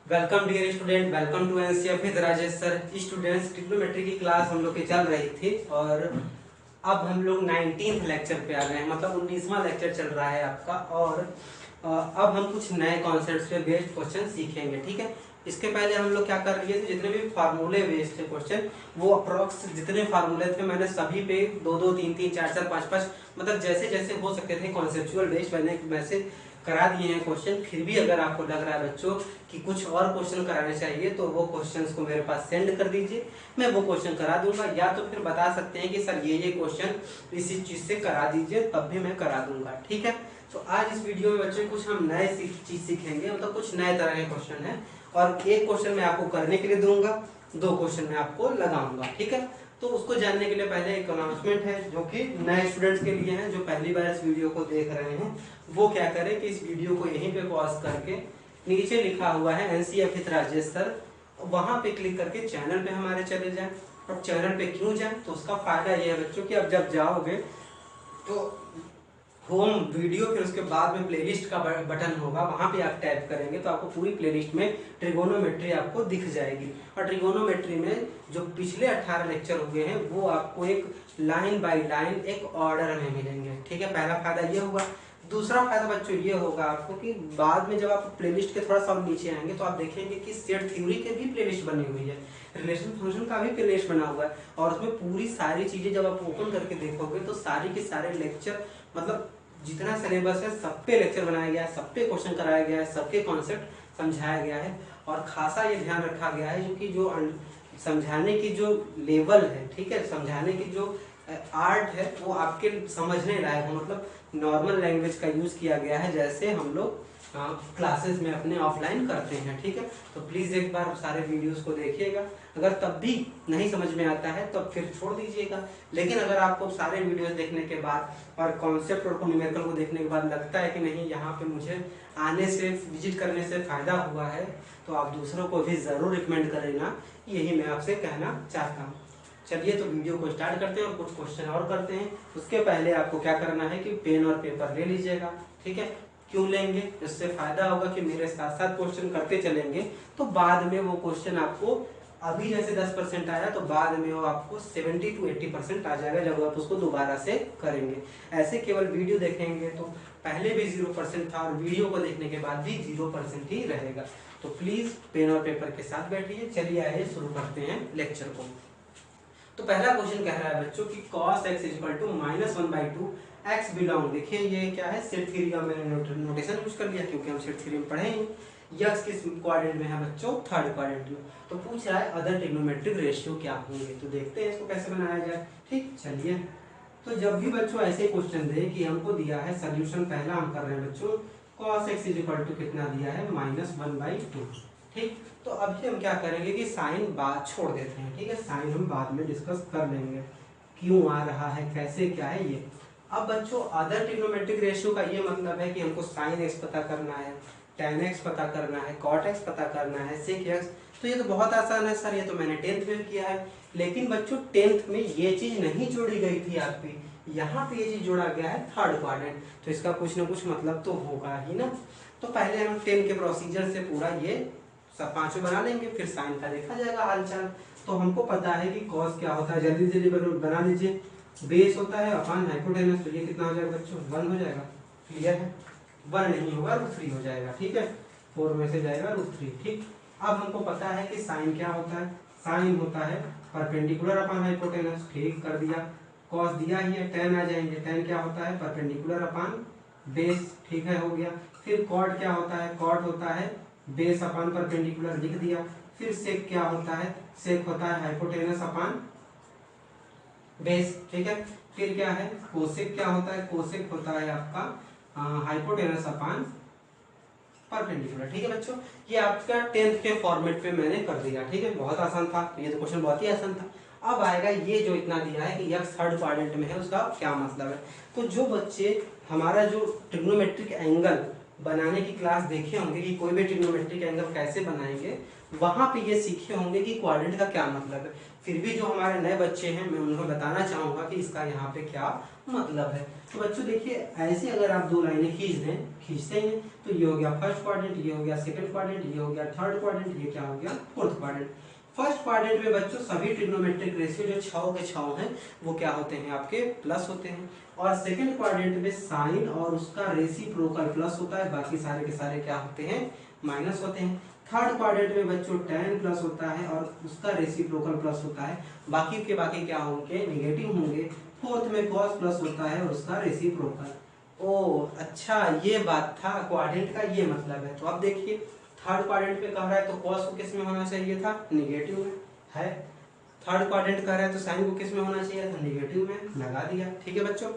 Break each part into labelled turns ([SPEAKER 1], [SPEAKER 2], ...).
[SPEAKER 1] Welcome dear student, welcome to NCF with Rajesh sir. Students, trigonometry की class हम लोग की चल रही थी और अब हम लोग 19th लेक्चर पे आ गए हैं, मतलब 19वां लेक्चर चल रहा है आपका। और अब हम कुछ नए कॉन्सेप्ट्स पे बेस्ड क्वेश्चन सीखेंगे, ठीक है। इसके पहले हम लोग क्या कर रहे थे, जितने भी फार्मूले बेस्ड थे क्वेश्चन, वो अप्रोक्स जितने फार्मूले थे मैंने सभी पे 2-2, 3-3, 4-4, 5-5, मतलब जैसे जैसे हो सकते थे कॉन्सेप्चुअल बेस्ड मैंने वैसे करा दिए हैं क्वेश्चन। फिर भी अगर आपको लग रहा है बच्चों कि कुछ और क्वेश्चन कराने चाहिए तो वो क्वेश्चंस को मेरे पास सेंड कर दीजिए, मैं वो क्वेश्चन करा दूंगा। या तो फिर बता सकते हैं कि सर ये क्वेश्चन इसी चीज से करा दीजिए, तब भी मैं करा दूंगा, ठीक है। तो आज इस वीडियो में बच्चों कुछ हम नए चीज सीखेंगे, मतलब कुछ नए तरह के क्वेश्चन है। और एक क्वेश्चन मैं आपको करने के लिए दूंगा, 2 क्वेश्चन मैं आपको लगाऊंगा, ठीक है। तो उसको जानने के लिए पहले एक अनाउंसमेंट है जो कि नए स्टूडेंट्स के लिए है, जो पहली बार इस वीडियो को देख रहे हैं। वो क्या करें कि इस वीडियो को यहीं पे पॉज करके नीचे लिखा हुआ है एनसीएफ विद राजेश सर, वहां पे क्लिक करके चैनल पे हमारे चले जाएं। और चैनल पे क्यों जाएं, तो उसका फायदा ये है बच्चों कि अब जब जाओगे तो होम वीडियो, फिर उसके बाद में प्लेलिस्ट का बटन होगा, वहां पे आप टैप करेंगे तो आपको पूरी प्लेलिस्ट में ट्रिगोनोमेट्री आपको दिख जाएगी। और ट्रिगोनोमेट्री में जो पिछले 18 लेक्चर हुए हैं वो आपको एक लाइन बाय लाइन एक ऑर्डर में मिलेंगे, ठीक है। पहला फायदा ये होगा। दूसरा फायदा बच्चों ये होगा आपको कि बाद में जब आप प्लेलिस्ट के थोड़ा सा नीचे आएंगे तो आप देखेंगे कि सेट थ्योरी के भी प्लेलिस्ट बनी हुई है, रिलेशन फंक्शन का भी प्लेलिस्ट बना हुआ है। और उसमें पूरी सारी चीजें जब आप ओपन करके देखोगे तो सारी के सारे लेक्चर, मतलब जितना सिलेबस है सब पे लेक्चर बनाया गया है, सब पे क्वेश्चन कराया गया है, सबके कॉन्सेप्ट समझाया गया है। और खासा ये ध्यान रखा गया है जो कि जो समझाने की जो लेवल है, ठीक है, समझाने की जो आर्ट है वो आपके समझने लायक हो, मतलब नॉर्मल लैंग्वेज का यूज किया गया है जैसे हम लोग क्लासेस में अपने ऑफलाइन करते हैं, ठीक है। तो प्लीज एक बार सारे वीडियोस को देखिएगा। अगर तब भी नहीं समझ में आता है तो फिर छोड़ दीजिएगा। लेकिन अगर आपको सारे वीडियोस देखने के बाद और कॉन्सेप्ट और न्यूमेरिकल को देखने के बाद लगता है कि नहीं यहाँ पे मुझे आने से, विजिट करने से फायदा हुआ है, तो आप दूसरों को भी जरूर रिकमेंड करेना, यही मैं आपसे कहना चाहता हूँ। चलिए तो वीडियो को स्टार्ट करते हैं और कुछ क्वेश्चन और करते हैं। उसके पहले आपको क्या करना है कि पेन और पेपर ले लीजिएगा, ठीक है। क्यों लेंगे, इससे फायदा होगा कि मेरे साथ साथ क्वेश्चन करते चलेंगे तो बाद में वो क्वेश्चन आपको, अभी जैसे 10% आया तो बाद में वो आपको 70 to 80% आ जाएगा जब आप उसको दोबारा से करेंगे। ऐसे केवल वीडियो देखेंगे तो पहले भी 0% था और वीडियो को देखने के बाद भी 0% ही रहेगा। तो प्लीज पेन और पेपर के साथ बैठिए। चलिए आइए शुरू करते हैं लेक्चर को। तो पहला क्वेश्चन कह रहा है बच्चों कि cos x equal to -1/2 x belong, देखिए ये क्या है, सेट थ्योरी का मैंने नोटेशन यूज कर लिया क्योंकि हम सेट थ्योरी में पढ़े हैं। यक्स किस क्वाड्रेंट में है बच्चों, थर्ड क्वाड्रेंट में। तो पूछ रहा है अदर ट्रिग्नोमेट्रिक रेशियो क्या होंगे, तो देखते हैं इसको कैसे बनाया जाए, ठीक। चलिए, तो जब भी बच्चों ऐसे क्वेश्चन दे कि हमको दिया है सोल्यूशन, पहला हम कर रहे हैं बच्चों cos x इक्वल टू कितना दिया है, -1/2, ठीक। तो अभी हम क्या करेंगे कि साइन बाद छोड़ देते हैं, ठीक है, साइन हम बाद में डिस्कस कर लेंगे, क्यों आ रहा है, कैसे, क्या है ये। अब बच्चों अदर ट्रिग्नोमेट्रिक रेशियो का ये मतलब है कि हमको साइन एक्स पता करना है, टेन एक्स पता करना है, कॉट एक्स पता करना है, सेक एक्स। तो ये तो बहुत आसान है सर, ये तो मैंने 10th में किया है। लेकिन बच्चों 10th में ये चीज नहीं जोड़ी गई थी आपकी, यहाँ पे ये चीज जोड़ा गया है थर्ड क्वाड्रेंट, तो इसका कुछ ना कुछ मतलब तो होगा ही ना। तो पहले हम 10 के प्रोसीजर से पूरा ये सब पांचों बना लेंगे, फिर साइन का देखा जाएगा हालचाल। तो हमको पता है कि कॉस क्या होता है, जल्दी जल्दी बना लीजिए। बेस होता है अपान हाइपोटेनस, तो ये कितना हो जाएगा बच्चों, 1 हो जाएगा, क्लियर है। 1 नहीं होगा, √3 हो जाएगा, ठीक है, 4 में से जाएगा √3, ठीक। अब हमको पता है कि साइन क्या होता है, साइन होता है परपेंडिकुलर अपान हाइपोटेनस, ठीक कर दिया। कॉस दिया ही है, टेन आ जाएंगे, टेन क्या होता है परपेंडिकुलर अपान बेस, ठीक है, हो गया। फिर कॉट क्या होता है, कॉट होता है बेस अपान परपेंडिकुलर, लिख दिया। फिर सेक क्या होता है, सेक होता है हाइपोटेनस अपान बेस, ठीक है। फिर क्या है कोसेक, क्या होता है कोसेक होता है आपका हाइपोटेनस अपान परपेंडिकुलर, ठीक है बच्चों। ये आपका 10th के फॉर्मेट पे मैंने कर दिया, ठीक है, बहुत आसान था, ये तो क्वेश्चन बहुत ही आसान था। अब आएगा ये जो इतना दिया है कि यक्स थर्ड क्वाड्रेंट में है, उसका क्या मतलब है। तो जो बच्चे हमारा जो ट्रिग्नोमेट्रिक एंगल बनाने की क्लास देखे होंगे कि कोई भी ट्रिग्नोमेट्रिक एंगल कैसे बनाएंगे, वहां पे ये सीखे होंगे कि क्वाड्रेंट का क्या मतलब है। फिर भी जो हमारे नए बच्चे हैं मैं उन्हें बताना चाहूंगा कि इसका यहाँ पे क्या मतलब है। तो बच्चों देखिए, ऐसे अगर आप दो लाइनें खींचते हैं तो ये हो गया फर्स्ट क्वाड्रेंट, ये हो गया सेकंड क्वाड्रेंट, ये हो गया थर्ड क्वाड्रेंट, ये क्या हो गया फोर्थ क्वाड्रेंट। फर्स्ट क्वाड्रेंट में बच्चों सभी ट्रिग्नोमेट्रिक रेशियो जो छाओ के छाओ हैं वो क्या होते हैं आपके प्लस होते हैं, और सेकंड क्वाड्रेंट में साइन और उसका रेसिप्रोकल प्लस होता है, बाकी सारे के सारे क्या होते हैं माइनस होते हैं। थर्ड क्वाड्रेंट में बच्चों tan प्लस होता है और उसका रेसिप्रोकल प्लस होता है, बाकी के बाकी क्या होंगे निगेटिव होंगे। फोर्थ में cos प्लस होता है और उसका रेसिप्रोकल। ओ अच्छा, ये बात था क्वाड्रेंट का, ये मतलब है। तो अब देखिए थर्ड क्वाड्रेंट पे कह रहा है तो cos को किस में होना चाहिए था निगेटिव में है, थर्ड क्वाड्रेंट कह रहा है तो साइन को किस में होना चाहिए था निगेटिव में, लगा दिया। ठीक है बच्चों,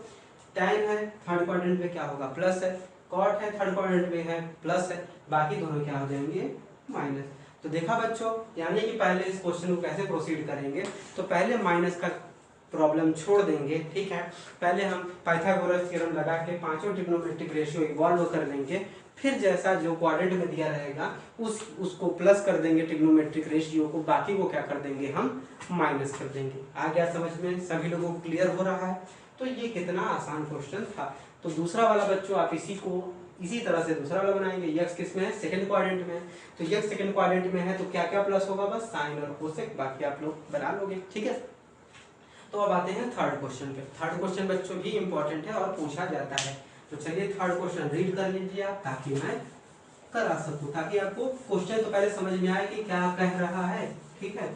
[SPEAKER 1] tan है थर्ड क्वाड्रेंट में क्या होगा प्लस है, cot है थर्ड क्वाड्रेंट में है प्लस है, बाकी दोनों क्या हो जाएंगे माइनस। तो देखा बच्चों, यानी कि पहले इस क्वेश्चन को कैसे प्रोसीड करेंगे, तो पहले माइनस का प्रॉब्लम छोड़ देंगे। ठीक है, पहले हम पाइथागोरस थ्योरम लगा के पांचों ट्रिग्नोमेट्रिक रेशियो इवॉल्व कर लेंगे, फिर जैसा जो क्वाड्रेंट में दिया रहेगा उसको प्लस कर देंगे ट्रिग्नोमेट्रिक रेशियो को, बाकी को क्या कर देंगे हम माइनस कर देंगे। आ गया समझ में, सभी लोगों को क्लियर हो रहा है। तो ये कितना आसान क्वेश्चन था। तो दूसरा वाला बच्चों आप इसी तरह से दूसरा वाला बनाएंगे। यक्स किस में है सेकंड क्वाड्रेंट में, तो यक्स सेकंड क्वाड्रेंट में है तो क्या क्या प्लस होगा बस साइन और कोसेक, बाकी आप लोग बना लोगे। ठीक है, तो अब आते हैं थर्ड क्वेश्चन पे। थर्ड क्वेश्चन बच्चों भी इंपॉर्टेंट है और पूछा जाता है। तो चलिए थर्ड क्वेश्चन रीड कर लीजिए आप, ताकि मैं करा सकूं, ताकि आपको क्वेश्चन तो पहले समझ में आए कि क्या कह रहा है। ठीक है,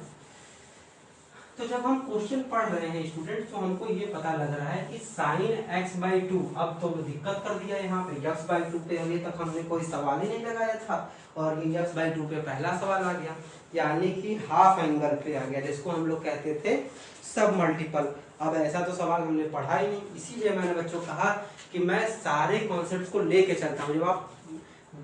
[SPEAKER 1] तो जब हम क्वेश्चन पढ़ रहे हैं स्टूडेंट तो हमको ये पता लग रहा है कि साइन x/2, अब तो दिक्कत कर दिया यहाँ पे, x/2 पे अभी तक हमने कोई सवाल ही नहीं लगाया था और ये x/2 पे पहला सवाल आ गया, यानी कि हाफ एंगल पे आ गया, जिसको हम लोग कहते थे सब मल्टीपल। अब ऐसा तो सवाल हमने पढ़ा ही नहीं, इसीलिए मैंने बच्चों कहा कि मैं सारे कॉन्सेप्ट को लेके चलता हूँ। जब आप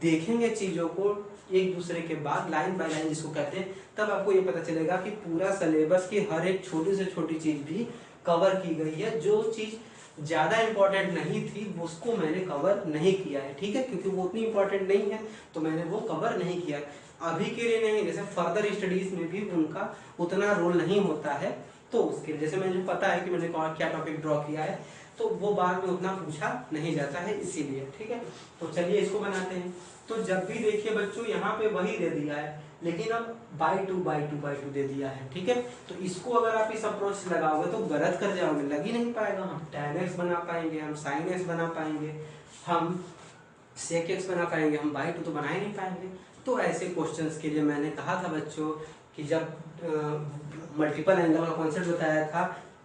[SPEAKER 1] देखेंगे चीजों को एक दूसरे के बाद लाइन बाय लाइन जिसको कहते हैं, तब आपको ये पता चलेगा कि पूरा सिलेबस की हर एक छोटी से छोटी चीज भी कवर की गई है। जो चीज ज्यादा इंपॉर्टेंट नहीं थी उसको मैंने कवर नहीं किया है। ठीक है, क्योंकि वो उतनी इंपॉर्टेंट नहीं है तो मैंने वो कवर नहीं किया अभी के लिए नहीं, जैसे फर्दर स्टडीज में भी उनका उतना रोल नहीं होता है। तो उसके लिए जैसे मुझे पता है कि मैंने क्या टॉपिक ड्रॉ किया है, तो वो बाद में उतना पूछा नहीं जाता है इसीलिए। ठीक है, तो चलिए इसको बनाते हैं। तो जब भी देखिए बच्चों यहाँ पे वही दे दिया है, लेकिन अब बाई टू दे दिया है। ठीक है, तो इसको अगर आप इस अप्रोच से लगाओगे तो गलत कर जाओगे, लग ही नहीं पाएगा। हम tan x बना पाएंगे, हम sin x बना पाएंगे, हम sec x बना पाएंगे, हम बाई टू तो बना ही नहीं पाएंगे। तो ऐसे क्वेश्चंस के लिए मैंने कहा था बच्चों कि जब मल्टीपल एंगल का कॉन्सेप्ट बताया था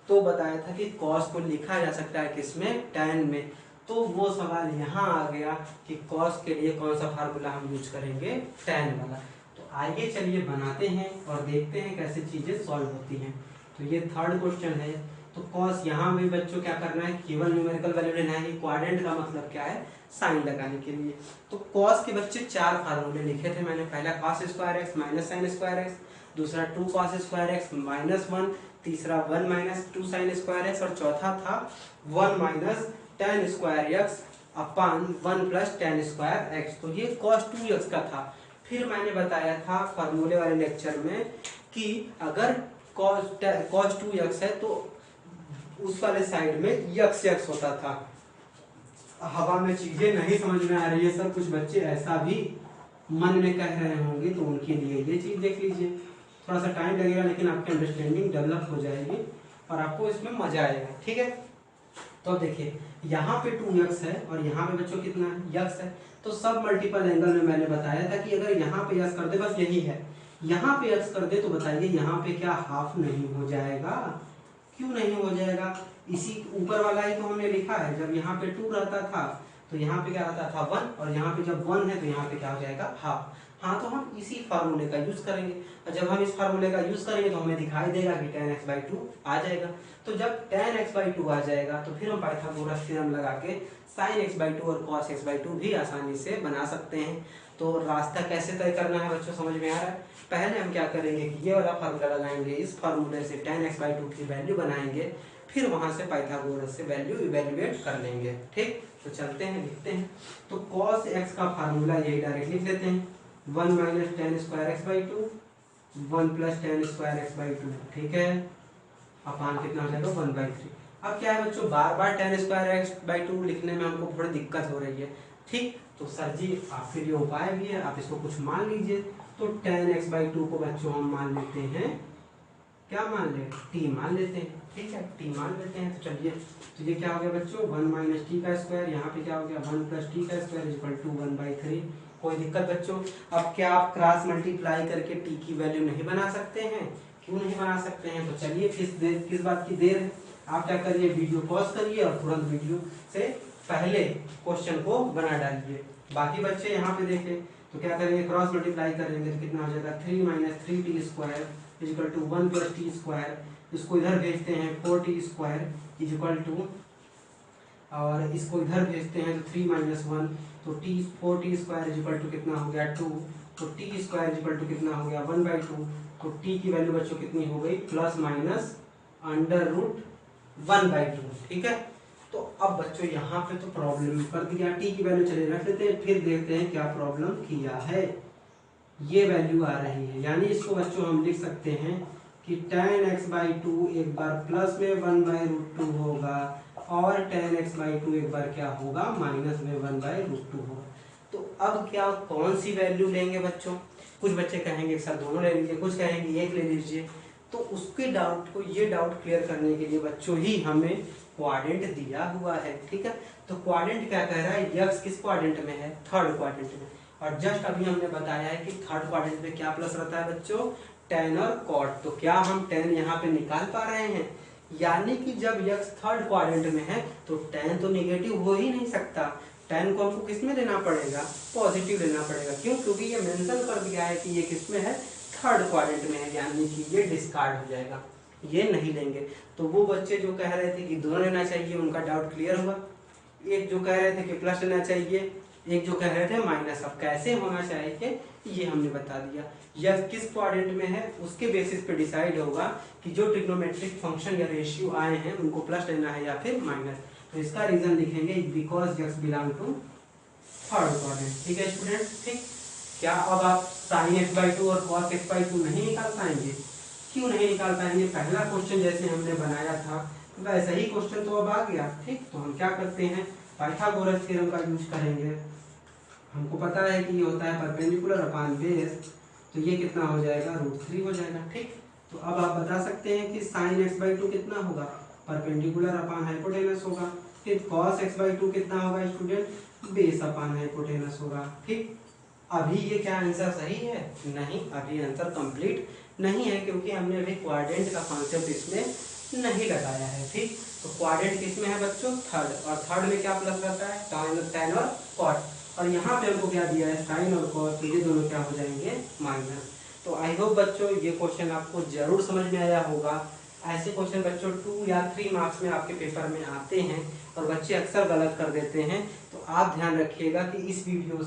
[SPEAKER 1] तो बताया था कि cos को लिखा जा सकता है किसमें tan में। तो वो सवाल यहाँ आ गया कि cos के लिए कौन सा फार्मूला हम यूज करेंगे tan वाला। तो आइए चलिए बनाते हैं और देखते हैं कैसे चीजें सॉल्व होती हैं। तो ये थर्ड क्वेश्चन है। तो cos यहाँ भी बच्चों क्या करना है, केवल न्यूमेरिकल वैल्यू लेना है कि क्वाड्रेंट का मतलब क्या है साइन लगाने के लिए। तो cos के बच्चे चार फार्मूले लिखे थे मैंने, पहला cos square x minus sine square x, दूसरा 2 cos स्क्वायर एक्स माइनस 1, तीसरा 1 माइनस 2 साइन स्क्वायर एक्स, और चौथा था 1 माइनस tan स्क्वायर एक्स अपान 1 प्लस tan स्क्वायर एक्स। तो ये cos 2x का था। फिर मैंने बताया था फार्मूले वाले लेक्चर में कि अगर cos 2x है तो उस वाले साइड में x होता था। हवा में चीजें नहीं समझ में आ रही है सर, कुछ बच्चे ऐसा भी मन में कह रहे होंगे, तो उनके लिए ये चीज देख लीजिए। थोड़ा सा टाइम लगेगा लेकिन आपकी अंडरस्टैंडिंग डेवलप हो जाएगी और आपको इसमें मजा आएगा। ठीक है, तो अब देखिए यहाँ पे 2x है और यहाँ पे बच्चों कितना है x है। तो सब मल्टीपल एंगल में मैंने बताया था कि अगर यहाँ पे x कर दे, बस यही है, यहाँ पे x कर दे तो बताइए यहाँ पे क्या हाफ नहीं हो जाएगा? क्यों नहीं हो जाएगा? इसी ऊपर वाला ही तो हमने लिखा है, जब यहाँ पे 2 रहता था तो यहाँ पे क्या रहता था 1, और यहाँ पे जब 1 है तो यहाँ पे क्या हो जाएगा हाफ। हाँ, तो हम इसी फार्मूले का यूज करेंगे, और जब हम इस फार्मूले का यूज करेंगे तो हमें दिखाई देगा कि tan x/2 आ जाएगा। तो जब tan x/2 आ जाएगा तो फिर हम पाइथागोरस थ्योरम लगा के sin x/2 और cos x/2 भी आसानी से बना सकते हैं। तो रास्ता कैसे तय करना है बच्चों समझ में आ रहा है? पहले हम क्या करेंगे कि ये वाला फार्मूला लगाएंगे, इस फार्मूले से tan x/2 की वैल्यू बनाएंगे, फिर वहां से पाइथागोरस से वैल्यू इवेल्युएट कर लेंगे। ठीक, तो चलते हैं लिखते हैं। तो cos x का फार्मूला यही डायरेक्ट लिख लेते हैं, 1 minus ten square x by to, 1 plus ten square x by to, ठीक है, अपान कितना हो जाएगा 1/3। अब क्या है बच्चों, बार बार ten square x by two लिखने में हमको थोड़ी दिक्कत हो रही है, ठीक। तो सर जी आपके लिए उपाय भी है, आप इसको कुछ मान लीजिए। तो टेन एक्स बाई टू को बच्चों हम मान लेते हैं, क्या मान ले, टी मान लेते हैं, ठीक है, टी मान लेते हैं। तो चलिए, तो ये क्या हो गया बच्चों, 1 माइनस टी का स्क्वायर, यहाँ पे क्या हो गया 1 प्लस टी का स्क्वायर इक्वल टू 1/3। कोई दिक्कत बच्चों? अब क्या आप क्रॉस मल्टीप्लाई करके टी की वैल्यू नहीं बना सकते हैं? क्यों नहीं बना सकते हैं? तो चलिए किस बात की देर है, आप क्या करिए, वीडियो पॉज करिए और तुरंत वीडियो से पहले क्वेश्चन को बना डालिए। बाकी बच्चे यहाँ पे देखें, तो क्या करेंगे, क्रॉस मल्टीप्लाई करेंगे तो कितना हो जाएगा 3 minus 3t square equal to 1 plus t square, इसको इधर भेजते हैं 4t स्क्वायर इक्वल टू, और इसको इधर भेजते हैं तो 3 माइनस 1, तो 4t स्क्वायर इक्वल टू कितना हो गया 2, तो t स्क्वायर इक्वल टू कितना हो गया 1/2। तो t की वैल्यू बच्चों कितनी हो गई, प्लस माइनस अंडर रूट 1/2, ठीक है। तो अब बच्चों यहाँ पे तो प्रॉब्लम कर दिया, t की वैल्यू चले रख लेते हैं, फिर देखते हैं क्या प्रॉब्लम किया है। ये वैल्यू आ रही है, यानी इसको बच्चों हम लिख सकते हैं कि tan x बाई टू एक बार प्लस में 1/√2 होगा और tan x बाई टू एक बार क्या होगा, माइनस में 1/√2 होगा। तो अब क्या कौन सी वैल्यू लेंगे बच्चों? कुछ बच्चे कहेंगे सर दोनों ले लीजिए, कुछ कहेंगे एक ले लीजिए। तो उसके डाउट को, ये डाउट क्लियर करने के लिए बच्चों ही हमें क्वाड्रेंट दिया हुआ है, ठीक है। तो क्वाड्रेंट क्या कह रहा है, x किस क्वाड्रेंट में है, थर्ड क्वाड्रेंट में। और जस्ट अभी हमने बताया है कि थर्ड क्वाड्रेंट में क्या प्लस रहता है बच्चों, tan और cot। तो क्या हम tan यहाँ पे निकाल पा रहे हैं? यानी कि जब x थर्ड क्वाड्रेंट में है तो tan तो नेगेटिव हो ही नहीं सकता। tan को हमको किस में लेना पड़ेगा, पॉजिटिव लेना पड़ेगा। क्यों? क्योंकि ये मेंशन कर दिया है कि ये किस में है, थर्ड क्वाड्रेंट में है, यानी कि ये डिस्कार्ड हो जाएगा, ये नहीं लेंगे। तो वो बच्चे जो कह रहे थे कि दोनों लेना चाहिए, उनका डाउट क्लियर हुआ। एक जो कह रहे थे कि प्लस लेना चाहिए, एक जो कह रहे थे माइनस। अब कैसे होना चाहिए ये हमने बता दिया। यह किस क्वाड्रेंट में है उसके बेसिस पे डिसाइड होगा कि जो ट्रिग्नोमेट्रिक फंक्शन या रेशियो आए हैं उनको प्लस लेना है या फिर माइनस। तो इसका रीजन लिखेंगे because x belong to third quadrant, ठीक है स्टूडेंट, ठीक। क्या अब आप sin x/2 और cos x/2 नहीं निकाल पाएंगे? क्यों नहीं निकाल पाएंगे? पहला क्वेश्चन जैसे हमने बनाया था वैसा ही क्वेश्चन तो अब आ गया, ठीक। तो हम क्या करते हैं, पाइथागोरस थ्योरम का यूज करेंगे। हमको पता है कि ये होता है परपेंडिकुलर अपान बेस, तो ये कितना हो जाएगा, √3 हो जाएगा, ठीक। तो अब आप बता सकते हैं कि sin x/2 कितना होगा, परपेंडिकुलर अपान हाइपोटेनस होगा। फिर cos x/2 कितना होगा स्टूडेंट, बेस अपान हाइपोटेनस होगा, ठीक। अभी ये क्या आंसर सही है? नहीं, अभी आंसर कंप्लीट नहीं है, क्योंकि हमने अभी क्वाड्रेंट का कॉन्सेप्ट इसमें नहीं लगाया है, ठीक। तो क्वाड्रेंट किसमें है बच्चों, थर्ड, और थर्ड में क्या प्लस रहता है, tan और cot। और यहाँ पे हमको क्या दिया है, sin और cos, तो ये दोनों क्या हो जाएंगे, माइनस। तो आई होप बच्चों ये क्वेश्चन आपको जरूर समझ में आया होगा। ऐसे क्वेश्चन बच्चों 2 या 3 मार्क्स में आपके पेपर में आते हैं और बच्चे अक्सर गलत कर देते हैं। तो आप ध्यान रखिएगा कि इस वीडियो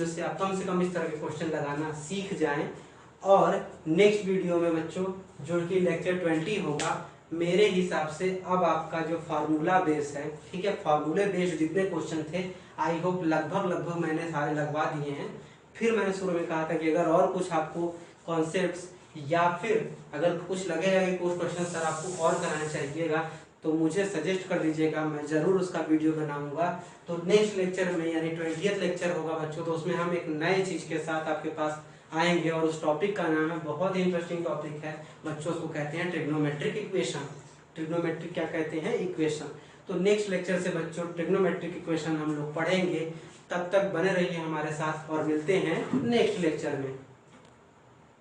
[SPEAKER 1] से आप कम से कम इस तरह के क्वेश्चन लगाना सीख जाएं। और नेक्स्ट वीडियो में बच्चों जो कि लेक्चर 20 होगा, मेरे हिसाब से अब आपका जो फार्मूला बेस है, ठीक है, फार्मूले बेस्ड जितने क्वेश्चन थे आई होप लगभग मैंने सारे लगवा दिए हैं। फिर मैंने शुरू में कहा था कि अगर और कुछ आपको कॉन्सेप्ट्स या फिर अगर कुछ लगेगा कि कुछ क्वेश्चन सर आपको और कराना चाहिएगा तो मुझे सजेस्ट कर दीजिएगा, मैं ज़रूर उसका वीडियो बनाऊंगा। तो नेक्स्ट लेक्चर में यानी 20th लेक्चर होगा बच्चों, तो उसमें हम एक नए चीज़ के साथ आपके पास आएंगे और उस टॉपिक का नाम है, बहुत ही इंटरेस्टिंग टॉपिक है बच्चों, उसको कहते हैं ट्रिग्नोमेट्रिक इक्वेशन। ट्रिग्नोमेट्रिक क्या कहते हैं, इक्वेशन। तो नेक्स्ट लेक्चर से बच्चों ट्रिग्नोमेट्रिक इक्वेशन हम लोग पढ़ेंगे। तब तक बने रहिए हमारे साथ और मिलते हैं नेक्स्ट लेक्चर में।